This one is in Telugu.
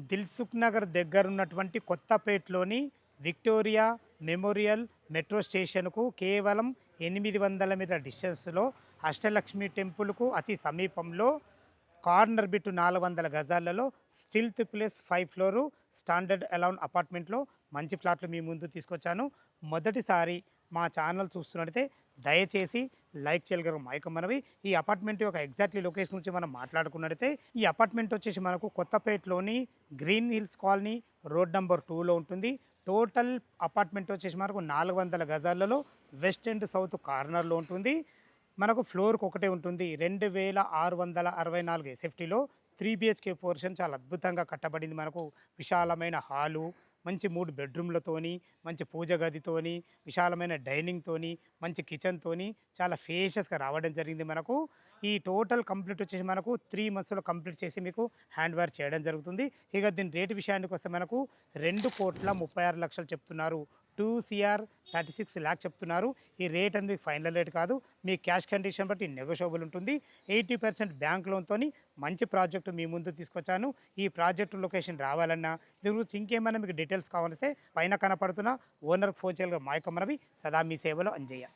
దిల్సుఖ్ నగర్ దగ్గరున్నటువంటి కొత్తపేటలోని విక్టోరియా మెమోరియల్ మెట్రో స్టేషన్కు కేవలం 800 మీటర్ల డిస్టెన్స్లో అష్టలక్ష్మి టెంపుల్కు అతి సమీపంలో కార్నర్ బిట్ 400 గజాలలో stilt plus 5 floor standard alone అపార్ట్మెంట్లో మంచి ఫ్లాట్లు మీ ముందు తీసుకొచ్చాను. మొదటిసారి మా ఛానల్ చూస్తున్నట్టయితే దయచేసి లైక్ చేయగలరు మైక మనవి. ఈ అపార్ట్మెంట్ యొక్క ఎగ్జాక్ట్లీ లొకేషన్ గురించి మనం మాట్లాడుకున్నట్టయితే ఈ అపార్ట్మెంట్ వచ్చేసి మనకు కొత్తపేటలోని Green Hills colony road number 2లో ఉంటుంది. టోటల్ అపార్ట్మెంట్ వచ్చేసి మనకు 400 గజాలలో వెస్ట్ అండ్ సౌత్ కార్నర్లో ఉంటుంది. మనకు ఫ్లోర్కి ఒకటే ఉంటుంది. 2664 ఎస్ఎఫ్టీలో 3 BHK పోర్షన్ చాలా అద్భుతంగా కట్టబడింది. మనకు విశాలమైన హాలు, మంచి 3 బెడ్రూమ్లతోని, మంచి పూజ గదితోని, విశాలమైన డైనింగ్తోని, మంచి కిచెన్తోని చాలా ఫేషియస్గా రావడం జరిగింది. మనకు ఈ టోటల్ కంప్లీట్ వచ్చేసి మనకు 3 మంత్స్లో కంప్లీట్ చేసి మీకు హ్యాండ్ ఓవర్ చేయడం జరుగుతుంది. ఇక దీని రేటు విషయానికి వస్తే మనకు 2,36,00,000 చెప్తున్నారు. 2,36 lakh చెప్తున్నారు. ఈ రేట్ అనేది మీకు ఫైనల్ రేట్ కాదు, మీ క్యాష్ కండిషన్ బట్టి నెగోషియబుల్ ఉంటుంది. 80% బ్యాంక్ లోన్తో మంచి ప్రాజెక్టు మీ ముందు తీసుకొచ్చాను. ఈ ప్రాజెక్టు లొకేషన్ రావాలన్నా దీని గురించి ఇంకేమైనా మీకు డీటెయిల్స్ కావాలంటే పైన కనపడుతున్న ఓనర్కి ఫోన్ చేయాలి. మా యొక్క మనవి సదా మీ సేవలో అంజయ్య.